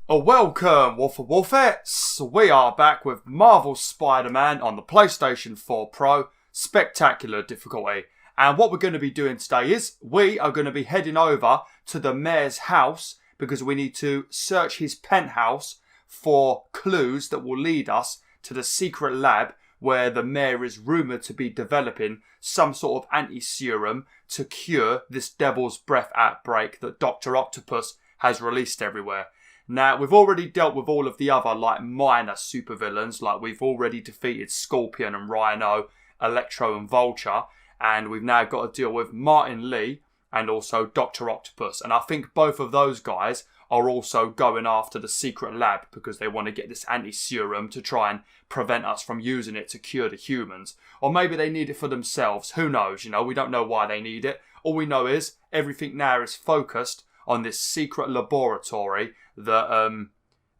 Welcome, WolfTheWolfettes! We are back with Marvel's Spider-Man on the PlayStation 4 Pro, spectacular difficulty. And what we're going to be doing today is, we are going to be heading over to the mayor's house because we need to search his penthouse for clues that will lead us to the secret lab where the mayor is rumoured to be developing some sort of anti-serum to cure this devil's breath outbreak that Dr. Octopus has released everywhere. Now, we've already dealt with all of the other, minor supervillains. We've already defeated Scorpion and Rhino, Electro and Vulture. And we've now got to deal with Martin Lee and also Dr. Octopus. And I think both of those guys are also going after the secret lab because they want to get this anti-serum to try and prevent us from using it to cure the humans. Or maybe they need it for themselves. Who knows? We don't know why they need it. All we know is everything now is focused on this secret laboratory that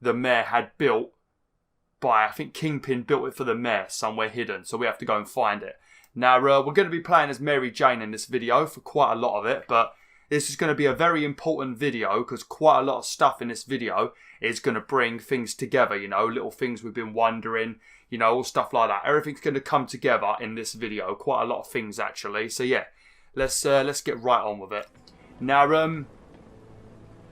the mayor had built by, I think Kingpin built it for the mayor somewhere hidden. So we have to go and find it. Now, we're going to be playing as Mary Jane in this video for quite a lot of it. But this is going to be a very important video because quite a lot of stuff in this video is going to bring things together. Little things we've been wondering, all stuff like that. Everything's going to come together in this video. Quite a lot of things, actually. So, yeah, let's get right on with it. Now,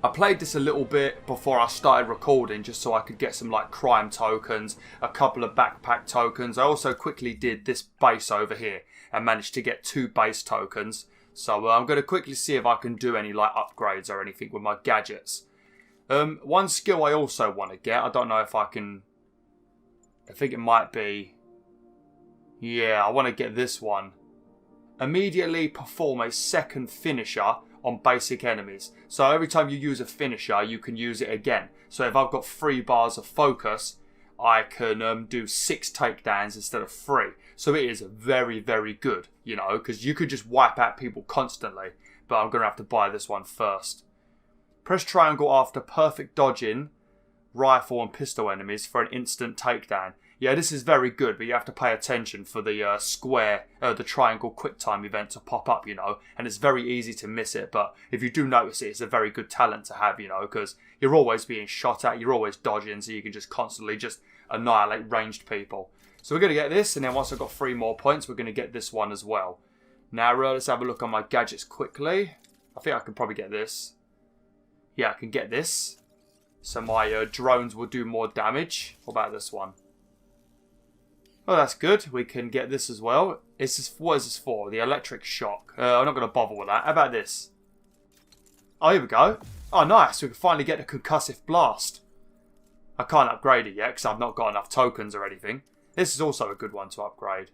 I played this a little bit before I started recording just so I could get some crime tokens, a couple of backpack tokens. I also quickly did this base over here and managed to get 2 base tokens. So I'm going to quickly see if I can do any upgrades or anything with my gadgets. One skill I also want to get, I don't know if I can, I think it might be, yeah, I want to get this one. Immediately perform a second finisher on basic enemies. So every time you use a finisher, you can use it again. So if I've got 3 bars of focus, I can do 6 takedowns instead of 3. So it is very, very good, because you could just wipe out people constantly. But I'm going to have to buy this one first. Press triangle after perfect dodging rifle and pistol enemies for an instant takedown. Yeah, this is very good, but you have to pay attention for the the triangle quick time event to pop up, and it's very easy to miss it, but if you do notice it, it's a very good talent to have, because you're always being shot at, you're always dodging, so you can just constantly just annihilate ranged people. So we're going to get this, and then once I've got 3 more points, we're going to get this one as well. Now, let's have a look on my gadgets quickly. I think I can probably get this. Yeah, I can get this. So my drones will do more damage. What about this one? Oh, that's good. We can get this as well. What is this for? The electric shock. I'm not going to bother with that. How about this? Oh, here we go. Oh, nice. We can finally get a concussive blast. I can't upgrade it yet because I've not got enough tokens or anything. This is also a good one to upgrade.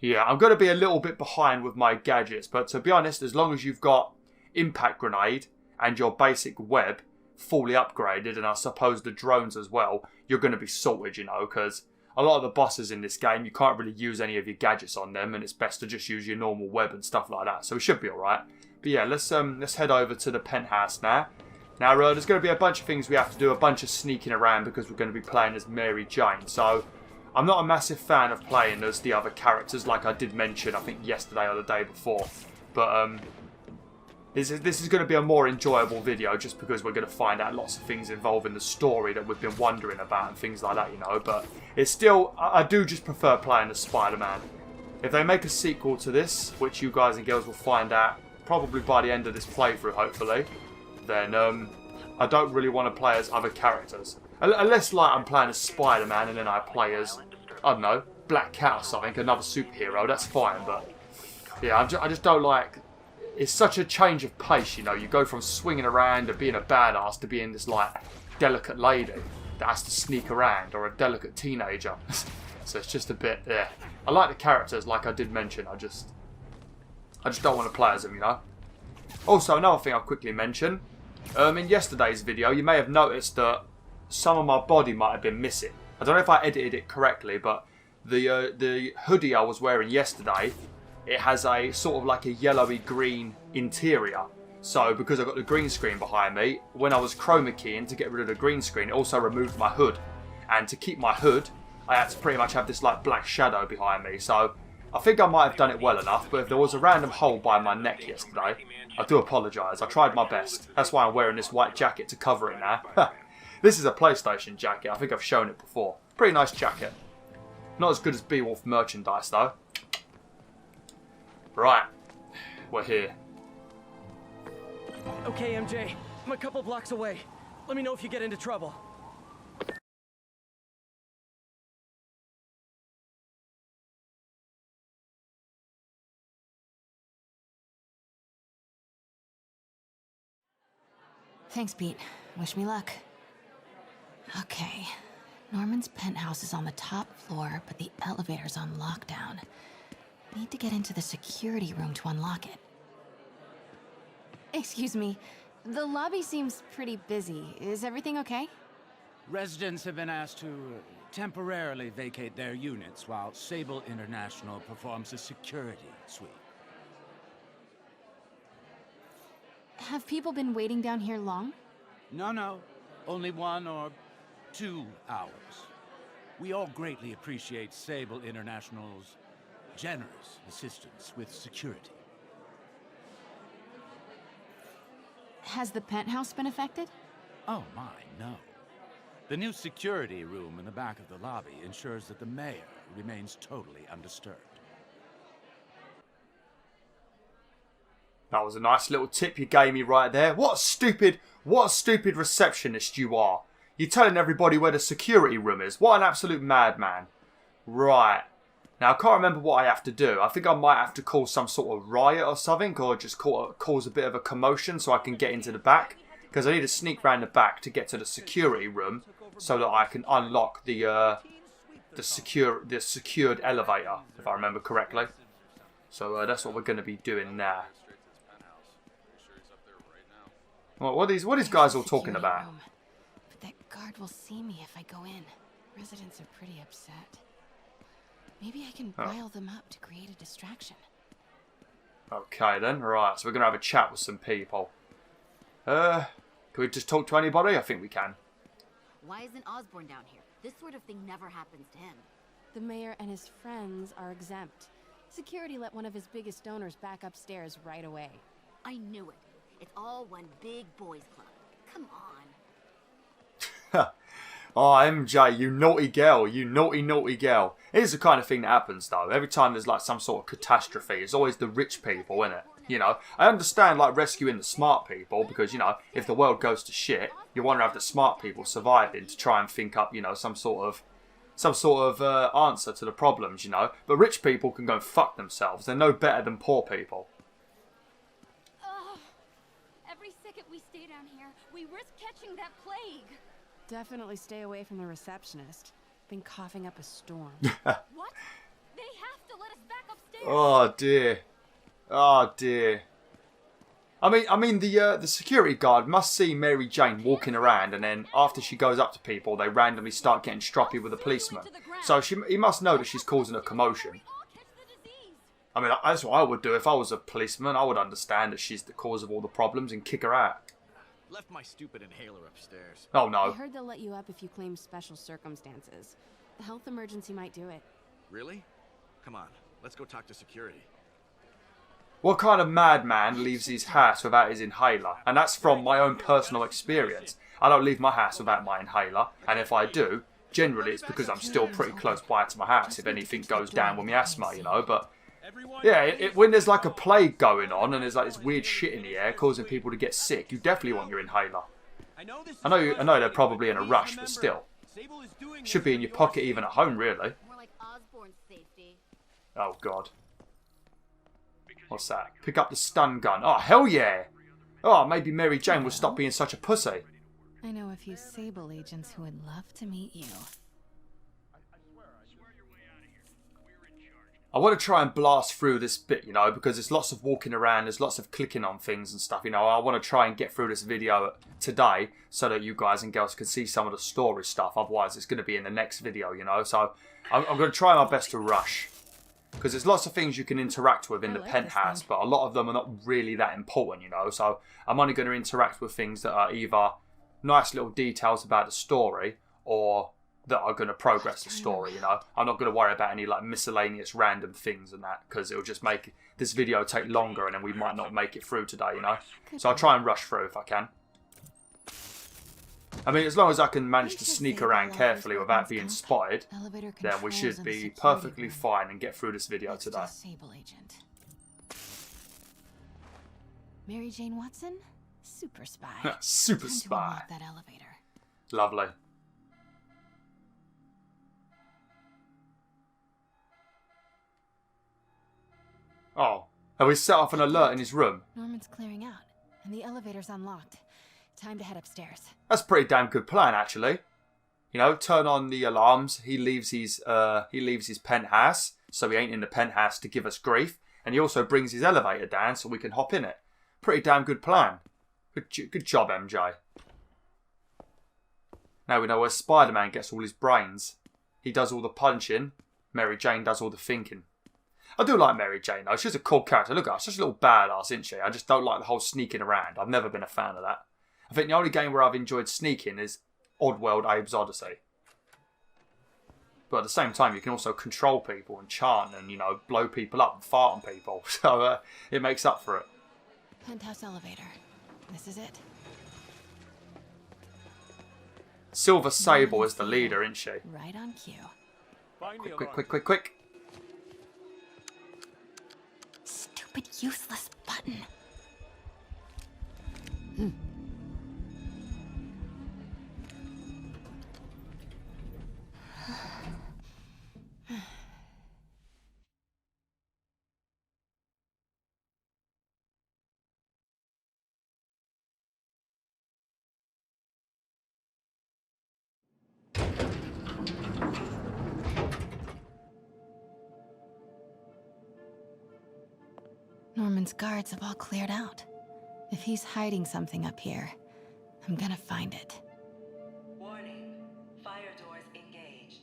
Yeah, I'm going to be a little bit behind with my gadgets, but to be honest, as long as you've got impact grenade and your basic web fully upgraded, and I suppose the drones as well, you're going to be sorted, because a lot of the bosses in this game, you can't really use any of your gadgets on them, and it's best to just use your normal web and stuff like that. So we should be alright. But yeah, let's head over to the penthouse now. Now, there's going to be a bunch of things we have to do, a bunch of sneaking around because we're going to be playing as Mary Jane. So I'm not a massive fan of playing as the other characters, like I did mention, I think yesterday or the day before. But this is going to be a more enjoyable video just because we're going to find out lots of things involving the story that we've been wondering about and things like that, But it's still, I do just prefer playing as Spider-Man. If they make a sequel to this, which you guys and girls will find out probably by the end of this playthrough, hopefully, then I don't really want to play as other characters. Unless, I'm playing as Spider-Man and then I play as, I don't know, Black Cat or something, another superhero, that's fine. But yeah, I just don't like... It's such a change of pace, You go from swinging around and being a badass to being this, delicate lady that has to sneak around, or a delicate teenager. So it's just a bit, yeah. I like the characters, like I did mention. I just don't want to play as them, Also, another thing I'll quickly mention. In yesterday's video, you may have noticed that some of my body might have been missing. I don't know if I edited it correctly, but the hoodie I was wearing yesterday, it has a sort of a yellowy green interior. So because I've got the green screen behind me, when I was chroma keying to get rid of the green screen, it also removed my hood. And to keep my hood, I had to pretty much have this black shadow behind me. So I think I might have done it well enough, but if there was a random hole by my neck yesterday, I do apologise. I tried my best. That's why I'm wearing this white jacket to cover it now. This is a PlayStation jacket. I think I've shown it before. Pretty nice jacket. Not as good as BwolfTheWolf merchandise though. Right. We're here. Okay, MJ. I'm a couple blocks away. Let me know if you get into trouble. Thanks, Pete. Wish me luck. Okay. Norman's penthouse is on the top floor, but the elevator's on lockdown. Need to get into the security room to unlock it. Excuse me. The lobby seems pretty busy. Is everything okay? Residents have been asked to temporarily vacate their units while Sable International performs a security sweep. Have people been waiting down here long? No. Only 1 or 2 hours. We all greatly appreciate Sable International's generous assistance with security. Has the penthouse been affected? Oh my, no. The new security room in the back of the lobby ensures that the mayor remains totally undisturbed. That was a nice little tip you gave me right there. What a stupid receptionist you are. You're telling everybody where the security room is. What an absolute madman. Right. Now, I can't remember what I have to do. I think I might have to call some sort of riot or something, or just cause a bit of a commotion so I can get into the back. Because I need to sneak round the back to get to the security room so that I can unlock the secured elevator, if I remember correctly. So that's what we're going to be doing now. Well, what are these guys all talking about? But that guard will see me if I go in. Residents are pretty upset. Maybe I can rile them up to create a distraction. Okay then, right, so we're going to have a chat with some people. Can we just talk to anybody? I think we can. Why isn't Osborne down here? This sort of thing never happens to him. The mayor and his friends are exempt. Security let one of his biggest donors back upstairs right away. I knew it. It's all one big boys club. Come on. Oh, MJ, you naughty girl. You naughty girl. It is the kind of thing that happens, though. Every time there's, like, some sort of catastrophe, it's always the rich people, isn't it? You know, I understand, like, rescuing the smart people, because, you know, if the world goes to shit, you want to have the smart people surviving to try and think up, you know, some sort of answer to the problems, you know. But rich people can go and fuck themselves. They're no better than poor people. Every second we stay down here, we risk catching that plague. Definitely stay away from the receptionist. Been coughing up a storm. What? They have to let us back upstairs. Oh dear. Oh dear. I mean the security guard must see Mary Jane walking around, and then after she goes up to people, they randomly start getting stroppy with a policeman. So he must know that she's causing a commotion. I mean, that's what I would do if I was a policeman. I would understand that she's the cause of all the problems and kick her out. Left my stupid inhaler upstairs. Oh no. I heard they'll let you up if you claim special circumstances. The health emergency might do it. Really? Come on, let's go talk to security. What kind of madman leaves his house without his inhaler? And that's from my own personal experience. I don't leave my house without my inhaler, and if I do, generally it's because I'm still pretty close by to my house if anything goes down with my asthma, you know, but... Yeah, when there's like a plague going on and there's like this weird shit in the air causing people to get sick, you definitely want your inhaler. I know they're probably in a rush, but still. Should be in your pocket even at home, really. More like Osborne's safety. Oh god. What's that? Pick up the stun gun. Oh, hell yeah! Oh, maybe Mary Jane will stop being such a pussy. I know a few Sable agents who would love to meet you. I want to try and blast through this bit, you know, because there's lots of walking around, there's lots of clicking on things and stuff, you know. I want to try and get through this video today so that you guys and girls can see some of the story stuff. Otherwise, it's going to be in the next video, you know. So I'm going to try my best to rush. Because there's lots of things you can interact with in the penthouse, but a lot of them are not really that important, you know. So I'm only going to interact with things that are either nice little details about the story or that are going to progress the story, you know. I'm not going to worry about any like miscellaneous random things and that, because it'll just make this video take longer and then we might not make it through today, you know. So I'll try and rush through if I can. I mean, as long as I can manage to sneak around carefully without being spotted, then we should be perfectly fine and get through this video today. Sable agent. Mary Jane Watson, super spy. Super Time to spy. unlock that elevator. Lovely. Oh, have we set off an alert in his room? Norman's clearing out, and the elevator's unlocked. Time to head upstairs. That's a pretty damn good plan, actually. You know, turn on the alarms. He leaves his penthouse, so he ain't in the penthouse to give us grief. And he also brings his elevator down so we can hop in it. Pretty damn good plan. Good job, MJ. Now we know where Spider-Man gets all his brains. He does all the punching. Mary Jane does all the thinking. I do like Mary Jane, though. She's a cool character. Look at her. She's such a little badass, isn't she? I just don't like the whole sneaking around. I've never been a fan of that. I think the only game where I've enjoyed sneaking is Oddworld Abe's Odyssey. But at the same time, you can also control people and chant and, you know, blow people up and fart on people. So it makes up for it. Penthouse elevator. This is it. Silver Sable is the leader, isn't she? Right on cue. Quick. Stupid, useless button. Norman's guards have all cleared out. If he's hiding something up here, I'm gonna find it. Warning. Fire doors engaged.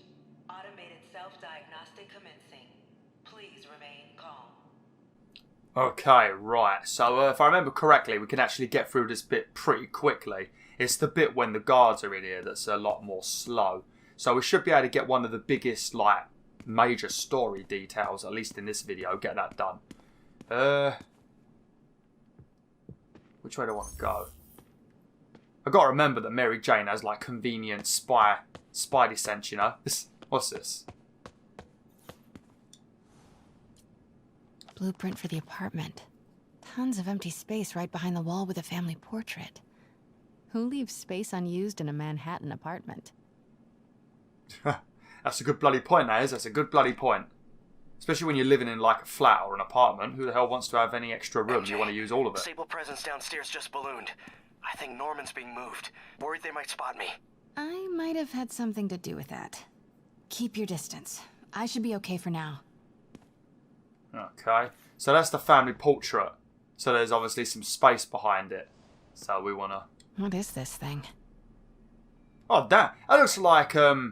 Automated self-diagnostic commencing. Please remain calm. Okay, right. So if I remember correctly, we can actually get through this bit pretty quickly. It's the bit when the guards are in here that's a lot more slow. So we should be able to get one of the biggest, like, major story details, at least in this video, get that done. Which way do I want to go? I gotta remember that Mary Jane has like convenient spidey sense, you know? What's this? Blueprint for the apartment. Tons of empty space right behind the wall with a family portrait. Who leaves space unused in a Manhattan apartment? That's a good bloody point, that is. That's a good bloody point. Especially when you're living in like a flat or an apartment. Who the hell wants to have any extra room? You want to use all of it. Sable presence downstairs just ballooned. I think Norman's being moved. Worried they might spot me. I might have had something to do with that. Keep your distance. I should be okay for now. Okay. So that's the family portrait. So there's obviously some space behind it. So we want to... What is this thing? Oh, damn. That looks like... Oh,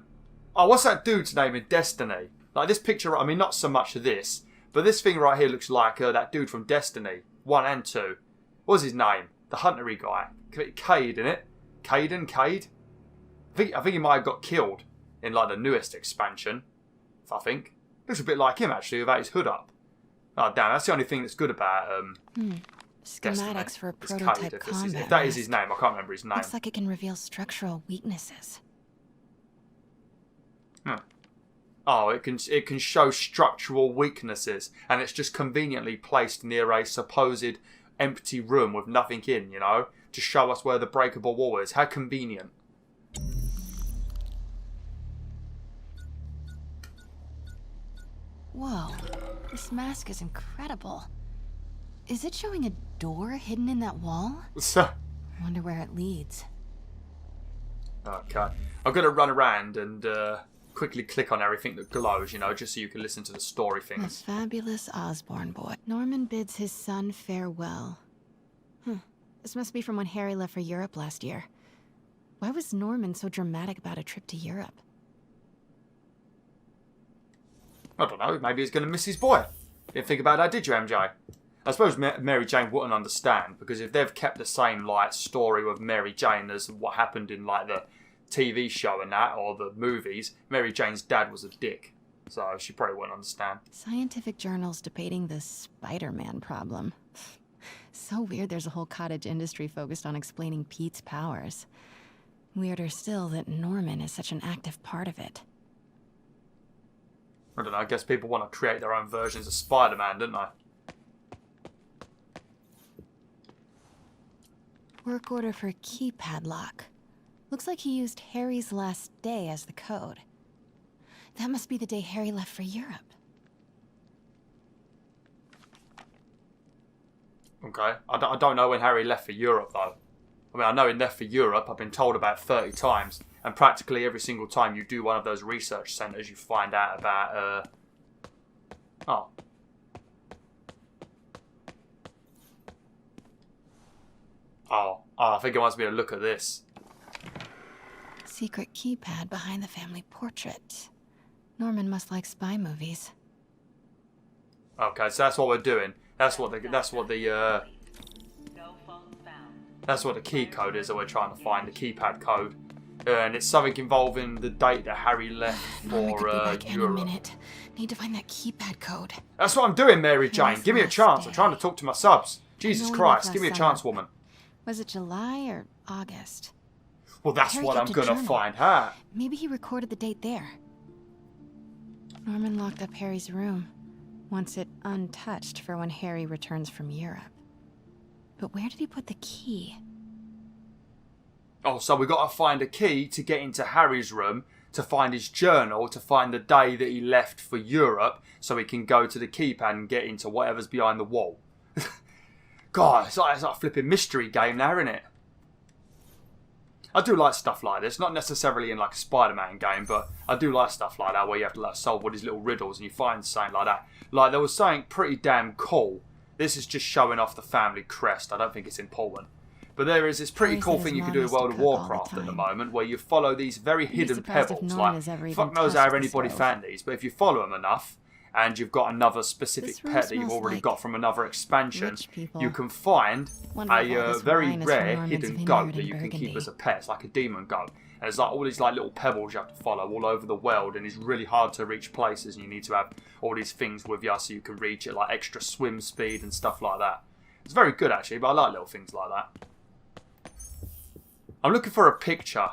what's that dude's name in Destiny? Like this picture, I mean, not so much of this, but this thing right here looks like that dude from Destiny 1 and 2. What's his name? The huntery guy. Cade, innit? Cade? I think he might have got killed in like the newest expansion. I think. Looks a bit like him actually, without his hood up. Oh damn, that's the only thing that's good about Destiny. Schematics for a It's prototype Cade, combat if that is vest. his name, I can't remember his name. Looks like it can reveal structural weaknesses. Oh, it can show structural weaknesses, and it's just conveniently placed near a supposed empty room with nothing in, you know, to show us where the breakable wall is. How convenient. Whoa, this mask is incredible. Is it showing a door hidden in that wall? So, Wonder where it leads. okay, I'm gonna run around and quickly click on everything that glows, you know, just so you can listen to the story A things. fabulous Osborne boy. Norman bids his son farewell. This must be from when Harry left for Europe last year. Why was Norman so dramatic about a trip to Europe? I don't know, maybe he's gonna miss his boy. Didn't think about that, did you, MJ? I suppose Mary Jane wouldn't understand, because if they've kept the same like story with Mary Jane as what happened in like TV show and that, or the movies, Mary Jane's dad was a dick. So she probably wouldn't understand. Scientific journals debating the Spider-Man problem. So weird there's a whole cottage industry focused on explaining Pete's powers. Weirder still that Norman is such an active part of it. I don't know, I guess people want to create their own versions of Spider-Man, don't they? Work order for a keypad lock. Looks like he used Harry's last day as the code. That must be the day Harry left for Europe. Okay. I don't know when Harry left for Europe, though. I mean, I know he left for Europe. I've been told about 30 times. And practically every single time you do one of those research centres, you find out about, Oh, I think it wants me to look at this. Secret keypad behind the family portrait. Norman must like spy movies. Okay, so that's what we're doing. That's what the key code is that we're trying to find, the keypad code. And it's something involving the date that Harry left Norman for could be back any Europe. minute. Need to find that keypad code. That's what I'm doing, Mary Jane. Harry's Give me a last chance. I'm day. trying to talk to my subs. Jesus I know we Christ, left give me a last chance, summer, woman. Was it July or August? Well, that's Harry what I'm kept a gonna journal. find out. Maybe he recorded the date there. Norman locked up Harry's room, wants it untouched for when Harry returns from Europe. But where did he put the key? Oh, so we got to find a key to get into Harry's room, to find his journal, to find the day that he left for Europe, so he can go to the keypad and get into whatever's behind the wall. God, it's like a flipping mystery game now, isn't it? I do like stuff like this, not necessarily in like a Spider-Man game, but I do like stuff like that where you have to like solve all these little riddles and you find something like that. Like there was something pretty damn cool. This is just showing off the family crest. I don't think it's important. But there is this pretty Harry cool said his thing you can mom do in used to World of cook all the Warcraft at the time. moment, where you follow these very I'd be hidden surprised if pebbles. Norman Like, has ever fuck even knows touched how the anybody stove. found these, but if you follow them enough, and you've got another specific This room pet that you've smells already like got from another expansion, rich people. you can find Wonder if all a this very wine is from rare Norman's hidden vineyard goat in that you can keep Burgundy. as a pet. It's like a demon goat. And there's like all these like little pebbles you have to follow all over the world, and it's really hard to reach places, and you need to have all these things with you so you can reach it, like extra swim speed and stuff like that. It's very good actually, but I like little things like that. I'm looking for a picture.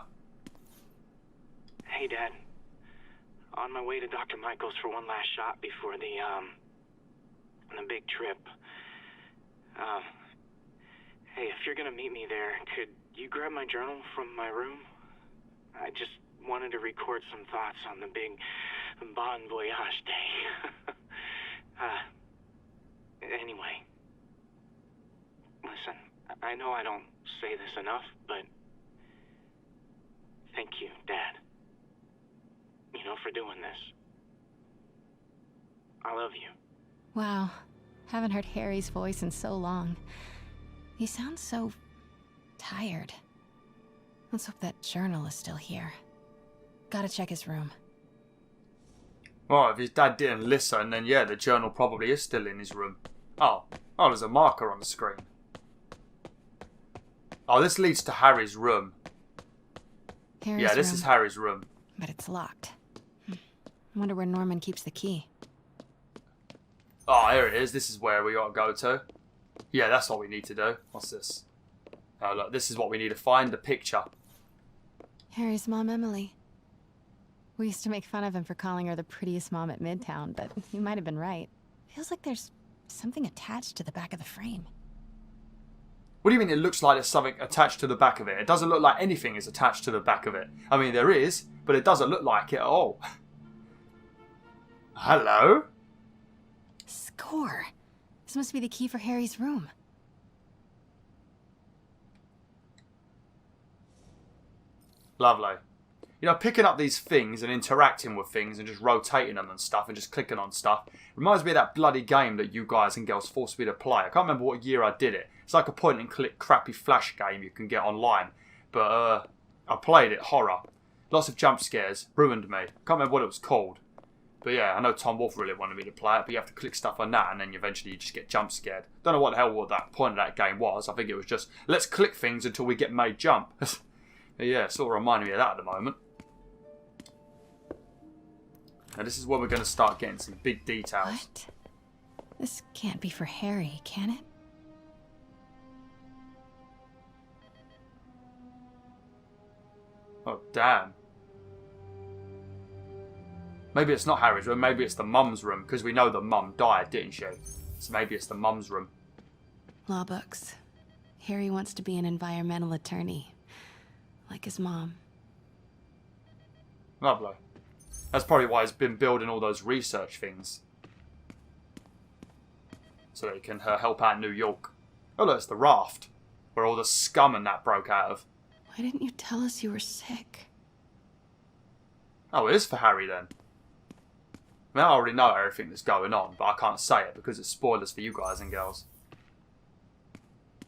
Hey, Dad. On my way to Dr. Michael's for one last shot before the big trip. Hey, if you're gonna meet me there, could you grab my journal from my room? I just wanted to record some thoughts on the big Bon Voyage day. Anyway. Listen, I know I don't say this enough, but thank you, Dad. You know, for doing this. I love you. Wow. Haven't heard Harry's voice in so long. He sounds so tired. Let's hope that journal is still here. Gotta check his room. Well, if his dad didn't listen, then yeah, the journal probably is still in his room. Oh, there's a marker on the screen. Oh, this leads to Harry's room. Harry's Yeah, this room, is Harry's room. but it's locked. I wonder where Norman keeps the key. Oh, here it is. This is where we ought to go to. Yeah, that's what we need to do. What's this? Oh, look, this is what we need to find, the picture. Harry's mom, Emily. We used to make fun of him for calling her the prettiest mom at Midtown, but he might have been right. Feels like there's something attached to the back of the frame. What do you mean it looks like there's something attached to the back of it? It doesn't look like anything is attached to the back of it. I mean, there is, but it doesn't look like it at all. Hello? Score! This must be the key for Harry's room. Lovely. You know, picking up these things and interacting with things and just rotating them and stuff and just clicking on stuff reminds me of that bloody game that you guys and girls forced me to play. I can't remember what year I did it. It's like a point and click crappy flash game you can get online. But I played it, horror. Lots of jump scares, ruined me. Can't remember what it was called. But yeah, I know Tom Wolf really wanted me to play it, but you have to click stuff on that and then eventually you just get jump scared. Don't know what the hell what that point of that game was. I think it was just, let's click things until we get made jump. Yeah, sort of reminding me of that at the moment. Now this is where we're going to start getting some big details. What? This can't be for Harry, can it? Oh, damn. Maybe it's not Harry's room, maybe it's the mum's room, because we know the mum died, didn't she? So maybe it's the mum's room. Law books. Harry wants to be an environmental attorney, like his mom. Lovely. That's probably why he's been building all those research things. So that he can help out New York. Oh look, it's the raft. Where all the scum and that broke out of. Why didn't you tell us you were sick? Oh, it is for Harry then. I mean, I already know everything that's going on, but I can't say it because it's spoilers for you guys and girls.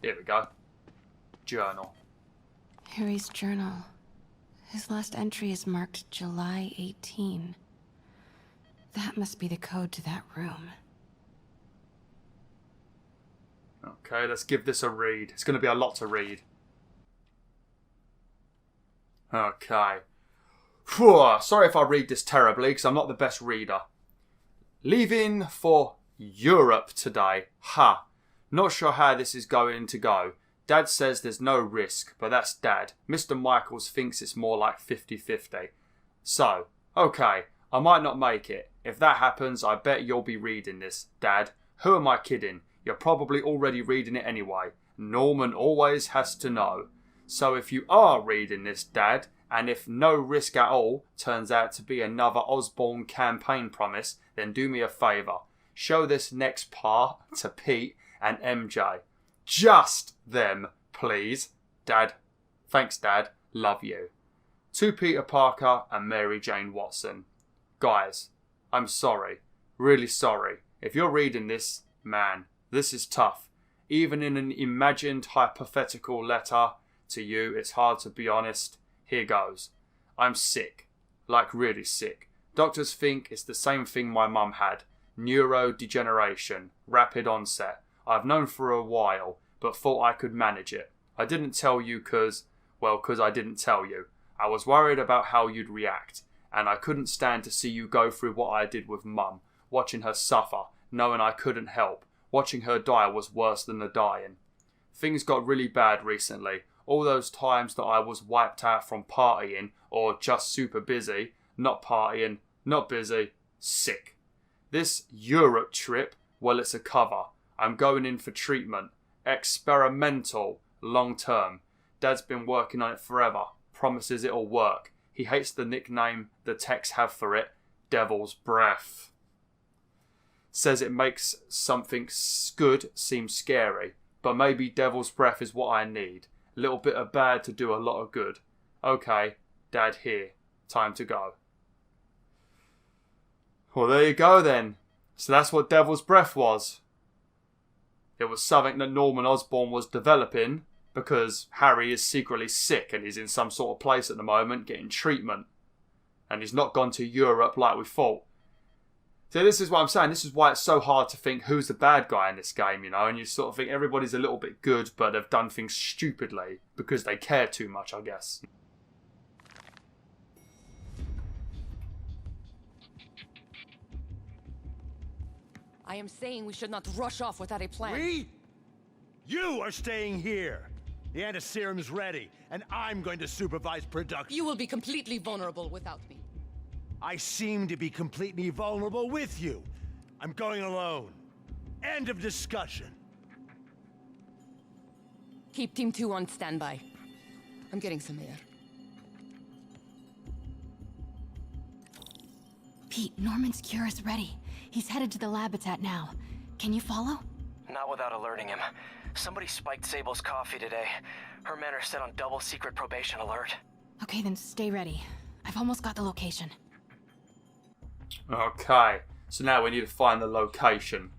Here we go. Journal. Harry's journal. His last entry is marked July 18. That must be the code to that room. Okay, let's give this a read. It's going to be a lot to read. Okay. Phew, sorry if I read this terribly, because I'm not the best reader. Leaving for Europe today. Ha. Not sure how this is going to go. Dad says there's no risk, but that's Dad. Mr. Michaels thinks it's more like 50-50. So, okay, I might not make it. If that happens, I bet you'll be reading this, Dad. Who am I kidding? You're probably already reading it anyway. Norman always has to know. So if you are reading this, Dad, and if no risk at all turns out to be another Osborn campaign promise, then do me a favour. Show this next part to Pete and MJ. Just them, please. Dad. Thanks, Dad. Love you. To Peter Parker and Mary Jane Watson. Guys, I'm sorry. Really sorry. If you're reading this, man, this is tough. Even in an imagined hypothetical letter to you, it's hard to be honest. Here goes. I'm sick. Like really sick. Doctors think it's the same thing my mum had. Neurodegeneration. Rapid onset. I've known for a while, but thought I could manage it. I didn't tell you cause I didn't tell you. I was worried about how you'd react, and I couldn't stand to see you go through what I did with Mum, watching her suffer, knowing I couldn't help. Watching her die was worse than the dying. Things got really bad recently. All those times that I was wiped out from partying, or just super busy, not partying, not busy, sick. This Europe trip, well, it's a cover. I'm going in for treatment. Experimental. Long term. Dad's been working on it forever. Promises it'll work. He hates the nickname the techs have for it. Devil's Breath. Says it makes something good seem scary. But maybe Devil's Breath is what I need. A little bit of bad to do a lot of good. Okay, Dad here. Time to go. Well, there you go then. So that's what Devil's Breath was. It was something that Norman Osborn was developing because Harry is secretly sick and he's in some sort of place at the moment getting treatment. And he's not gone to Europe like we thought. So this is what I'm saying. This is why it's so hard to think who's the bad guy in this game, you know. And you sort of think everybody's a little bit good, but they've done things stupidly because they care too much, I guess. I am saying we should not rush off without a plan. We? You are staying here. The antiserum's ready, and I'm going to supervise production. You will be completely vulnerable without me. I seem to be completely vulnerable with you. I'm going alone. End of discussion. Keep Team 2 on standby. I'm getting some air. Pete, Norman's cure is ready. He's headed to the Labitat now. Can you follow? Not without alerting him. Somebody spiked Sable's coffee today. Her men are set on double secret probation alert. Okay, then stay ready. I've almost got the location. Okay, so now we need to find the location.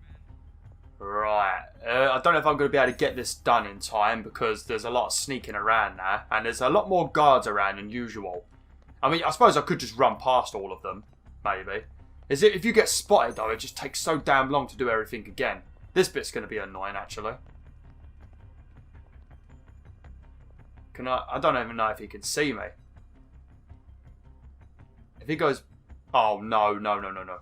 Right, I don't know if I'm going to be able to get this done in time because there's a lot of sneaking around now, and there's a lot more guards around than usual. I mean, I suppose I could just run past all of them, maybe. If you get spotted though, it just takes so damn long to do everything again. This bit's going to be annoying, actually. Can I don't even know if he can see me. If he goes... Oh, no, no, no, no, no.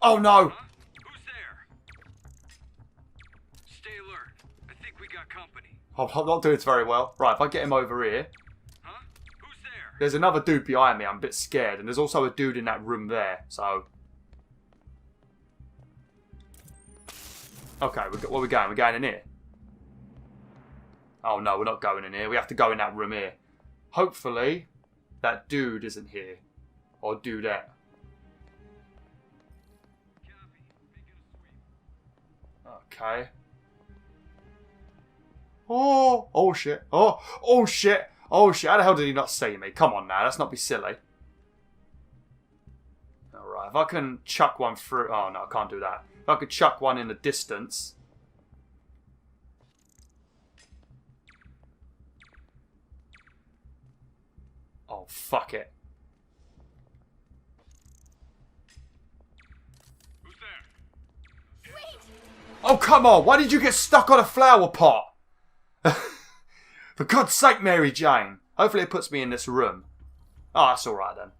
Oh, no! Huh? Who's there? Stay alert. I think we got company. I'm not doing this very well. Right, if I get him over here... Huh? Who's there? There's another dude behind me. I'm a bit scared. And there's also a dude in that room there. So... Okay, where are we going? We're going in here. Oh, no, we're not going in here. We have to go in that room here. Hopefully, that dude isn't here. Or dudette. Okay. Oh, oh shit. Oh, oh shit. Oh shit. How the hell did he not see me? Come on now, let's not be silly. Alright, if I can chuck one through... Oh no, I can't do that. If I could chuck one in the distance... Oh, fuck it. Who's there? Wait! Oh, come on. Why did you get stuck on a flower pot? For God's sake, Mary Jane. Hopefully it puts me in this room. Oh, that's alright then.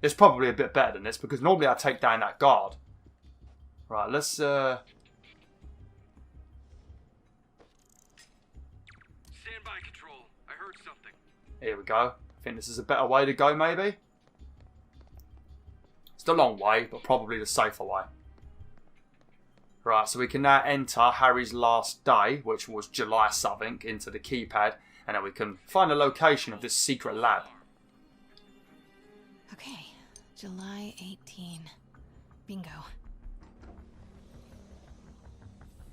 It's probably a bit better than this because normally I take down that guard. Right, let's... Stand by, Control. I heard something. Here we go. I think this is a better way to go, maybe. It's the long way, but probably the safer way. Right, so we can now enter Harry's last day, which was July something, into the keypad. And then we can find the location of this secret lab. Okay, July 18. Bingo.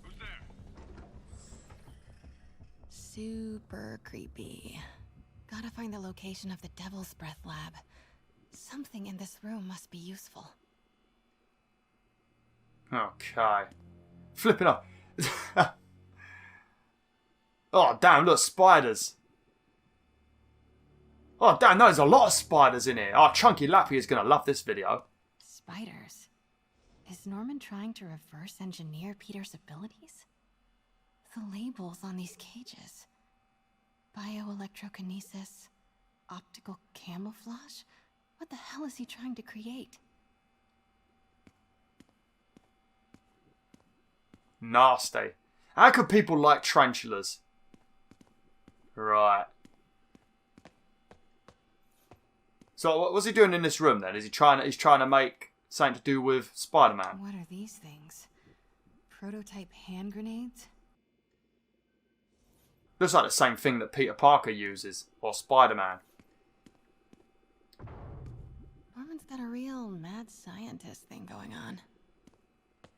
Who's there? Super creepy. Gotta find the location of the Devil's Breath lab. Something in this room must be useful. Okay. Flipping up. Oh, damn, look, spiders. Oh, damn, there's a lot of spiders in here. Oh, Chunky Lappy is going to love this video. Spiders? Is Norman trying to reverse engineer Peter's abilities? The labels on these cages. Bioelectrokinesis, optical camouflage? What the hell is he trying to create? Nasty. How could people like tarantulas? Right. So what's he doing in this room then? Is he he's trying to make something to do with Spider-Man? What are these things? Prototype hand grenades? Looks like the same thing that Peter Parker uses, or Spider-Man. Norman's got a real mad scientist thing going on.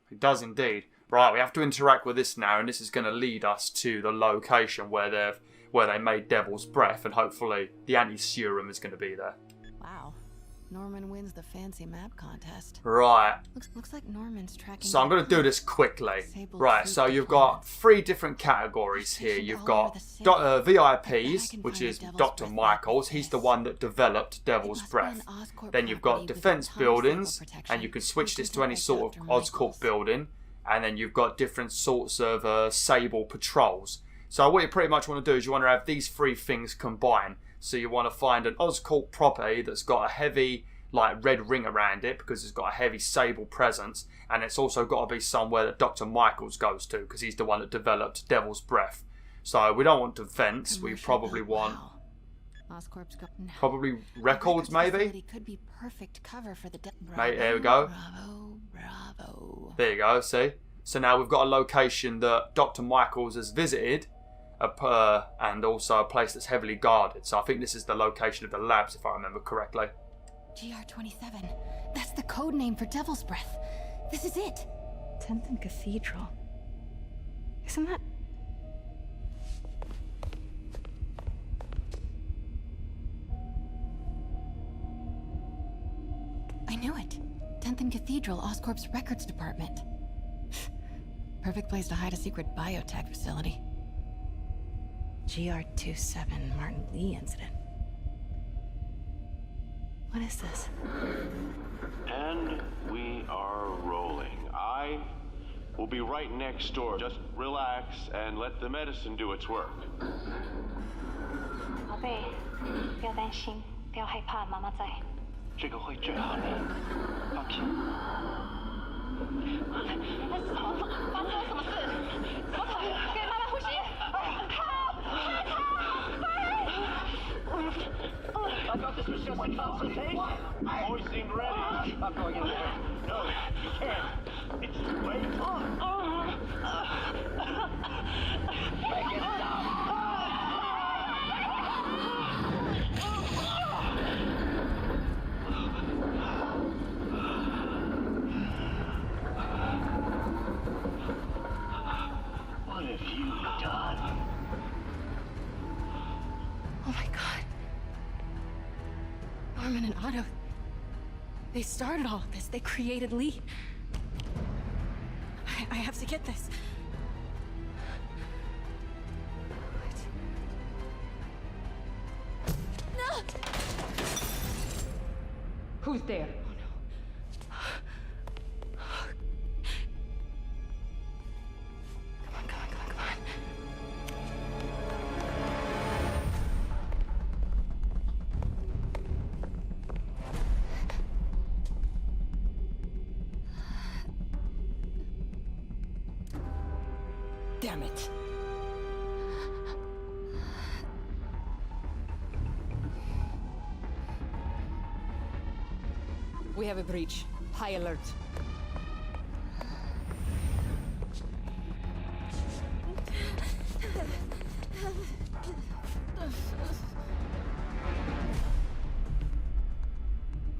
He does indeed. Right, we have to interact with this now, and this is going to lead us to the location where they made Devil's Breath, and hopefully the anti-serum is going to be there. Wow. Norman wins the fancy map contest. Right. Looks like Norman's tracking. So I'm going to do this quickly. Right, so you've got 3 different categories here. You've got VIPs, which is Dr. Michaels. He's the one that developed Devil's Breath. Then you've got defense buildings, and you can switch this to any sort of Oscorp building. And then you've got different sorts of Sable patrols. So what you pretty much want to do is you want to have these 3 things combined. So you want to find an Oscorp property that's got a heavy like red ring around it because it's got a heavy Sable presence, and it's also got to be somewhere that Dr. Michaels goes to because he's the one that developed Devil's Breath. So we don't want defense. We probably want Oscorp's got probably records, maybe. Could be perfect cover for the Mate, there we go. Bravo. There you go. See. So now we've got a location that Dr. Michaels has visited. And also a place that's heavily guarded. So I think this is the location of the labs, if I remember correctly. GR27. That's the code name for Devil's Breath. This is it. 10th and Cathedral. Isn't that... I knew it. 10th and Cathedral, Oscorp's records department. Perfect place to hide a secret biotech facility. GR27 Martin Lee incident. What is this? And we are rolling. I We'll be right next door. Just relax and let the medicine do its work. 宝贝，不要担心，不要害怕，妈妈在。这个会治好你，放心。那是什么？发生了什么事？怎么可能？给妈妈呼吸！I thought this was just a consultation. Always seemed ready. I'm going in there. No, you can't. It's too late. Make it stop. What have you done? Oh my god. Norman and Otto. They started all of this. They created Lee. I have to get this. What? No! Who's there? Damn it. We have a breach. High alert.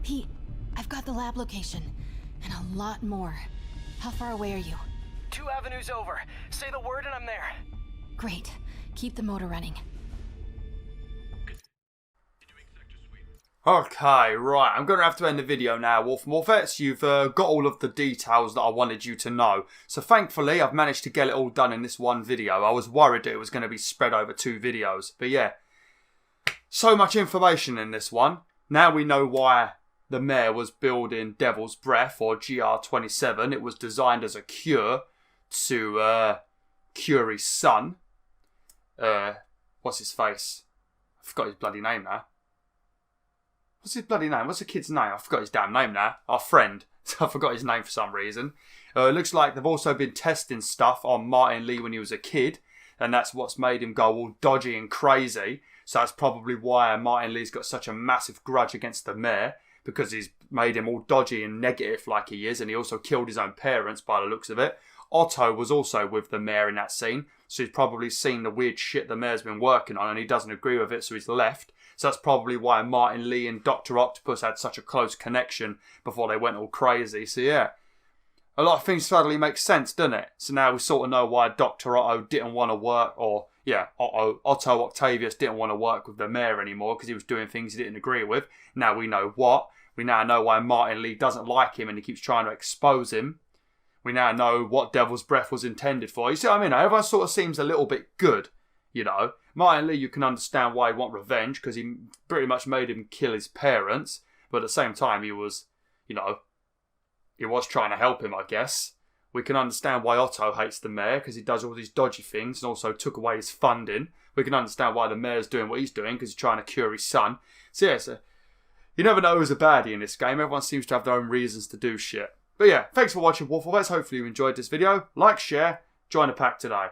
Pete, I've got the lab location. And a lot more. How far away are you? 2 avenues over. Say the word and I'm there. Great. Keep the motor running. Okay, right, I'm going to have to end the video now, WolfTheWolfettes. You've got all of the details that I wanted you to know. So thankfully, I've managed to get it all done in this one video. I was worried that it was going to be spread over 2 videos. But yeah, so much information in this one. Now we know why the mayor was building Devil's Breath, or GR27. It was designed as a cure to cure his son. What's his face? I forgot his bloody name now. What's his bloody name? What's the kid's name? I forgot his damn name now. Our friend. I forgot his name for some reason. It looks like they've also been testing stuff on Martin Lee when he was a kid. And that's what's made him go all dodgy and crazy. So that's probably why Martin Lee's got such a massive grudge against the mayor. Because he's made him all dodgy and negative like he is. And he also killed his own parents by the looks of it. Otto was also with the mayor in that scene. So he's probably seen the weird shit the mayor's been working on. And he doesn't agree with it, so he's left. So that's probably why Martin Lee and Dr. Octopus had such a close connection before they went all crazy. So yeah, a lot of things suddenly make sense, doesn't it? So now we sort of know why Dr. Otto didn't want to work, or yeah, Otto Octavius didn't want to work with the mayor anymore because he was doing things he didn't agree with. Now we know what. We now know why Martin Lee doesn't like him and he keeps trying to expose him. We now know what Devil's Breath was intended for. You see what I mean? Everyone sort of seems a little bit good, you know. Martin Lee, you can understand why he'd want revenge because he pretty much made him kill his parents. But at the same time, he was, you know, he was trying to help him, I guess. We can understand why Otto hates the mayor because he does all these dodgy things and also took away his funding. We can understand why the mayor's doing what he's doing because he's trying to cure his son. So yeah, you never know who's a baddie in this game. Everyone seems to have their own reasons to do shit. But yeah, thanks for watching, WolfTheWolf. Hopefully you enjoyed this video. Like, share, join the pack today.